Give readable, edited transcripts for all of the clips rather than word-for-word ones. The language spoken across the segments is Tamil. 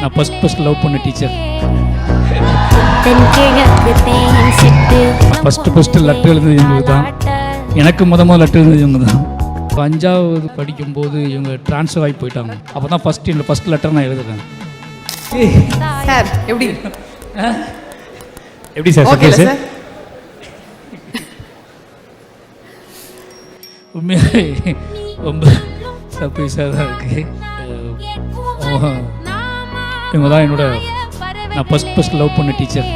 நான் ஃபர்ஸ்ட் லவ் பண்ண டீச்சர். ஃபர்ஸ்ட் லெட்டர் எழுதுனது இவங்க தான். எனக்கு முதல் லெட்டர் எழுதுனது இவங்க தான். இப்போ 5வது படிக்கும்போது இவங்க ட்ரான்ஸ்ஃபர் ஆகி போயிட்டாங்க. அப்போ தான் ஃபர்ஸ்ட் லெட்டர் நான் எழுதுறேன். சார் எப்படி சார் ஓகே சார்? உண்மையாக ரொம்ப சர்ப்ரைஸாக தான் இருக்குது. இவங்க தான் என்னோட நான் ஃபர்ஸ்ட் லவ் பண்ண டீச்சர்.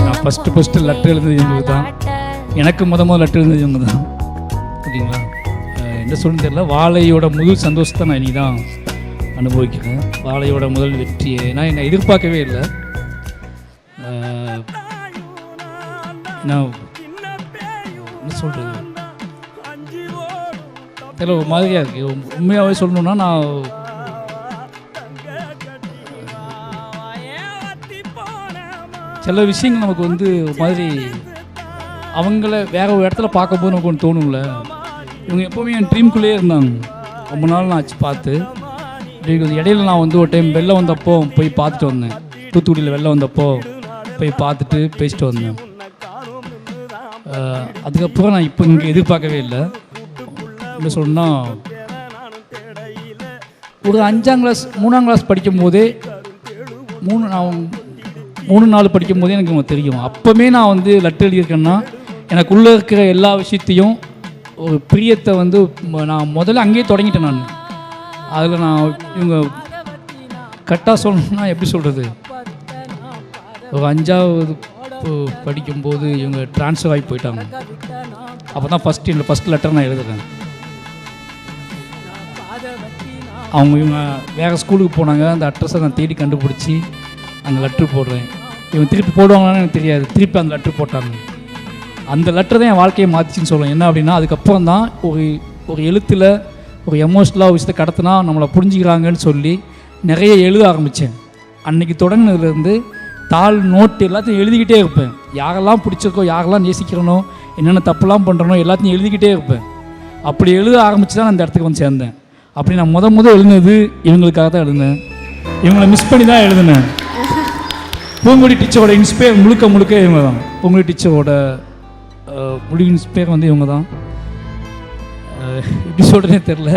நான் ஃபர்ஸ்ட் லெட்டர் எழுதுனது இவங்க தான். எனக்கு முதல் லெட்டர் எழுதுனது இவங்க தான். ஓகேங்களா? என்ன சொல்லுன்னு தெரியல. வாழையோட முதல் சந்தோஷத்தை நான் இனி தான் அனுபவிக்கிறேன். வாழையோட முதல் வெற்றியை நான் என்ன எதிர்பார்க்கவே இல்லை. நான் என்ன சொல்கிறது தெரியல, ஒரு மாதிரியாக இருக்குது. உண்மையாகவே சொல்லணுன்னா நான் சில விஷயங்கள் நமக்கு வந்து ஒரு மாதிரி அவங்கள வேற ஒரு இடத்துல பார்க்கும்போது நமக்கு ஒன்று தோணும்ல. இவங்க எப்போவுமே என் ட்ரீம்குள்ளேயே இருந்தாங்க. ரொம்ப நாள் நான் ஆச்சு பார்த்து. இடையில நான் வந்து ஒரு டைம் வெளில வந்தப்போ போய் பார்த்துட்டு வந்தேன். தூத்துக்குடியில் வெளில வந்தப்போ போய் பார்த்துட்டு பேசிட்டு வந்தேன். அதுக்கப்புறம் நான் இப்போ இங்கே எதிர்பார்க்கவே இல்லை. என்ன சொல்லணும்னா, ஒரு 5ஆம் கிளாஸ் 3ஆம் கிளாஸ் படிக்கும்போதே 3-4 படிக்கும்போதே எனக்கு தெரியும். அப்போவே நான் வந்து லெட்டர் எழுதியிருக்கேன்னா எனக்குள்ளே இருக்கிற எல்லா விஷயத்தையும் ஒரு பிரியத்தை வந்து நான் முதல்ல அங்கேயே தொடங்கிட்டேன். நான் அதில் நான் இவங்க கரெக்டாக சொல்லணும்னா எப்படி சொல்கிறது, ஒரு 5வது படிக்கும்போது இவங்க ட்ரான்ஸ்ஃபர் ஆகி போயிட்டாங்க. அப்போ தான் ஃபர்ஸ்ட் லெட்டர் நான் எழுதுறேன். இவங்க வேறு ஸ்கூலுக்கு போனாங்க. அந்த அட்ரஸை நான் தேடி கண்டுபிடிச்சி அங்கே லெட்ரு போடுறேன். இவங்க திருப்பி போடுவாங்களான்னு எனக்கு தெரியாது. திருப்பி அந்த லெட்ரு போட்டாங்க. அந்த லெட்டர் தான் என் வாழ்க்கையை மாற்றிச்சின்னு சொல்லுவேன். என்ன அப்படின்னா, அதுக்கப்புறம் தான் ஒரு எழுத்தில் ஒரு எமோஷ்னலாக விஷயத்தை கடத்தினா நம்மளை புரிஞ்சுக்கிறாங்கன்னு சொல்லி நிறைய எழுத ஆரம்பித்தேன். அன்றைக்கி தொடங்கினதுலேருந்து தாள் நோட்டு எல்லாத்தையும் எழுதிக்கிட்டே இருப்பேன். யாரெல்லாம் பிடிச்சிருக்கோ, யாரெல்லாம் நேசிக்கிறனோ, என்னென்ன தப்புலாம் பண்ணுறனோ எல்லாத்தையும் எழுதிக்கிட்டே இருப்பேன். அப்படி எழுத ஆரம்பித்து தான் நான் இந்த இடத்துக்கு வந்து சேர்ந்தேன். அப்படி நான் முதல் எழுதுனது இவங்களுக்காக தான் எழுதினேன். இவங்களை மிஸ் பண்ணி தான் எழுதினேன். பூங்குடி டீச்சரோட இன்ஸ்பயர் முழுக்க இவங்க தான். பூங்குடி டீச்சரோட முழு இன்ஸ்பயர் வந்து இவங்க தான். எப்படி சொல்கிறேனே தெரில.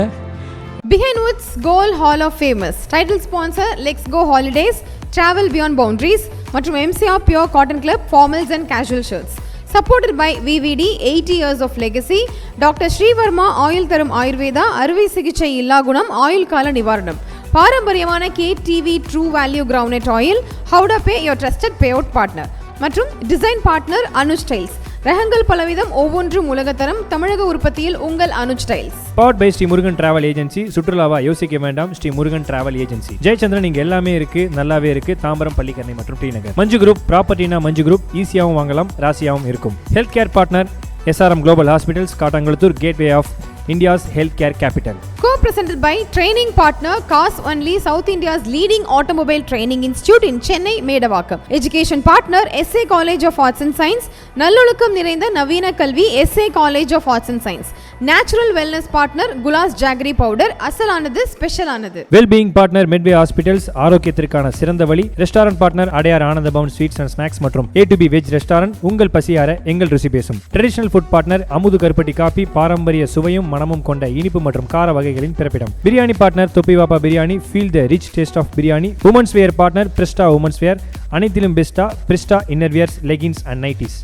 Behind Woods Gold Hall of Famous title sponsor Let's Go Holidays, Travel Beyond Boundaries மற்றும் MCR Pure Cotton Club formals and casual shirts. Supported by VVD 80 years of legacy, Dr. Srivarma Oil Tharum Ayurveda அறுவை சிகிச்சை இல்லா குணம் ஆயுள் கால நிவாரணம். பாரம்பரியமான KTV True Value Groundnut Oil, Howda Pay your trusted payout partner. மற்றும் டிசைன் பார்ட்னர் அனுஜ் ஸ்டைல்ஸ். ரகங்கள் பலவிதம், ஒவ்வொன்றும் உலகத்தரம். தமிழக உற்பத்தியில் உங்கள் Anuj styles. Powered by Sri Murugan travel agency. சுற்றுலாவா யோசிக்க வேண்டாம், ஸ்ரீ முருகன் டிராவல் ஏஜென்சி. ஜெயச்சந்திரன் இங்க எல்லாமே இருக்கு, நல்லாவே இருக்கு. தாம்பரம், பள்ளிக்கரணை மற்றும் டி நகர். மஞ்சு குரூப் ப்ராப்பர்ட்டினா மஞ்சு குரூப். ஈஸியாகவும் வாங்கலாம், ராசியாகவும் இருக்கும். Health care partner SRM Global Hospitals, Kattankulathur, gateway of India's healthcare capital. Co-presented by training partner Cars Only, South India's leading automobile training institute in Chennai, Medavakkam. Education partner SA College of Arts and Science, நல்லொழுக்கம் நிறைந்த நவீன கல்வி SA College of Arts and Science. Natural wellness partner Gulas Jaggery powder, அசலானது ஸ்பெஷலானது. Well-being partner Medway Hospitals, ஆரோக்கியத்திற்கான சிறந்த வழி. Restaurant partner Adyar Ananda Pawan sweets and snacks மற்றும் A2B வெஜ் ரெஸ்டாரண்ட். உங்கள் பசியார எங்கள் ருசி பேசும். ட்ரெடிஷனல் ஃபுட் பார்ட்னர் அமுது கருப்பட்டி காபி, பாரம்பரிய சுவையும் மனமும் கொண்ட இனிப்பு மற்றும் கார வகைகளின் பிறப்பிடம். Biryani partner Thoppivappa biryani, feel the rich taste of biryani. Womens wear partner Prista womens wear, அனைத்திலும் பெஸ்டா Prista innerwears, leggings and nighties.